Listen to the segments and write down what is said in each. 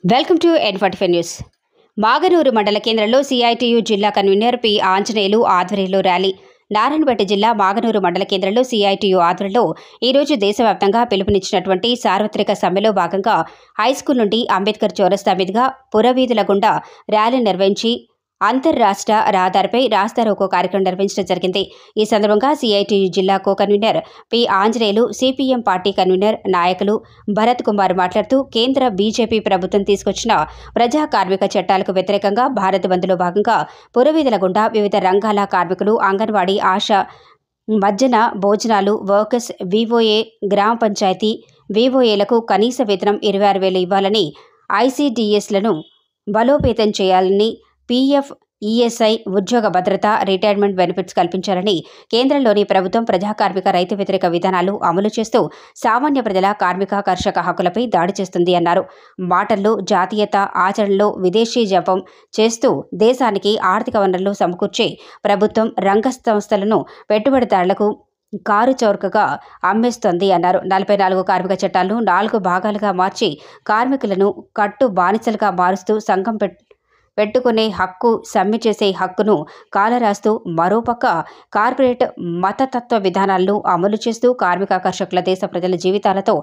Welcome to N45 news. Maganur మండల కేంద్రంలో CITU జిల్లా కన్వీనర్ పి ఆంజనేయులు ఆధ్వర్యంలో ర్యాలీ. నారాయణపేట జిల్లా మాగనూరు మండల కేంద్రంలో సిఐటియు ఆధ్వర్యంలో ఈరోజు దేశవ్యాప్తంగా పిలుపునిచ్చినటువంటి సార్వత్రిక సమ్మెలో భాగంగా హైస్కూల్ నుండి అంబేద్కర్ చౌరస్తా మీదుగా పురవీధుల గుండా ర్యాలీ నిర్వహించి అంతర్రాష్ట్ర రహదారిపై రాస్తారోకో కార్యక్రమం నిర్వహించడం జరిగింది. ఈ సందర్భంగా సిఐటియు జిల్లా co convener P Anjaneyulu, CPM party convener నాయకులు భరత్ కుమార్ మాట్లాడుతూ కేంద్ర బీజేపీ ప్రభుత్వం తీసుకొచ్చిన ప్రజా కార్మిక చట్టాలకు వ్యతిరేకంగా భారత్ బంద్లో భాగంగా పురవీధుల గుండా వివిధ రంగాల కార్మికులు, అంగన్వాడీ, ఆశా, మధ్యాహ్న భోజనాలు వర్కర్స్, వివోఏ, గ్రామ పంచాయతీ వివోఏలకు కనీస వేతనం 26,000 ఇవ్వాలని, ఐసిడిఎస్లను బలోపేతం చేయాలని, పీఎఫ్, ఈఎస్ఐ, ఉద్యోగ భద్రత, రిటైర్మెంట్ బెనిఫిట్స్ కల్పించాలని, కేంద్రంలోని ప్రభుత్వం ప్రజా కార్మిక రైతు వ్యతిరేక విధానాలు అమలు చేస్తూ సామాన్య ప్రజల కార్మిక కర్షక హక్కులపై దాడి చేస్తుంది అన్నారు. మాటల్లో జాతీయత, ఆచరణలో విదేశీ జపం చేస్తూ దేశానికి ఆర్థిక వనరులు సమకూర్చే ప్రభుత్వం రంగ సంస్థలను పెట్టుబడిదారులకు కారు చౌకగా అమ్మేస్తోంది అన్నారు. 44 కార్మిక చట్టాలను 4 భాగాలుగా మార్చి కార్మికులను కట్టు బానిసలుగా మారుస్తూ సంఘం పెట్టుకునే హక్కు, సమ్మె చేసే హక్కును కాలరాస్తూ మరోపక్క కార్పొరేట్ మతతత్వ విధానాలను అమలు చేస్తూ కార్మిక కర్షకుల దేశ ప్రజల జీవితాలతో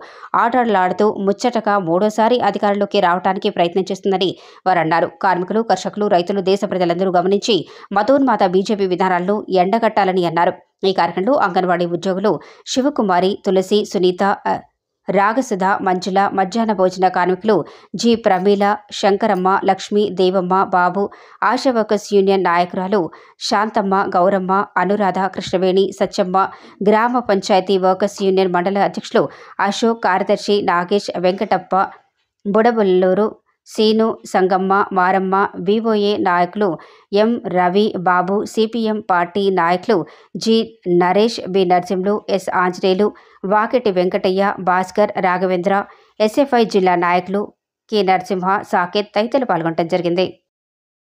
ఆటలాడుతూ ముచ్చటగా మూడోసారి అధికారంలోకి రావడానికి ప్రయత్నం చేస్తుందని వారు అన్నారు. కార్మికులు, కర్షకులు, రైతులు, దేశ ప్రజలందరూ గమనించి మతోన్మాద బీజేపీ విధానాలను ఎండగట్టాలని అన్నారు. ఈ కార్యక్రమంలో అంగన్వాడీ ఉద్యోగులు శివకుమారి, తులసి, సునీత, రాగసుధ, మంజుల, మధ్యాహ్న భోజన కార్మికులు జి ప్రమీల, శంకరమ్మ, లక్ష్మి, దేవమ్మ, బాబు, ఆశా వర్కర్స్ యూనియన్ నాయకురాలు శాంతమ్మ, గౌరమ్మ, అనురాధ, కృష్ణవేణి, సత్యమ్మ, గ్రామ పంచాయతీ వర్కర్స్ యూనియన్ మండల అధ్యక్షులు అశోక్, కార్యదర్శి నాగేష్, వెంకటప్ప, బుడబుల్లూరు, సీను, సంగమ్మ, మారమ్మ, వివోఏ నాయకులు M Ravi, Babu, CPM party నాయకులు G Naresh, B Narasimhulu, S Anjaneyulu, Vakiti Venkatayya, Bhaskar, Raghavendra, SFI జిల్లా నాయకులు కె నరసింహ, సాకేత్ తదితరులు పాల్గొనడం జరిగింది.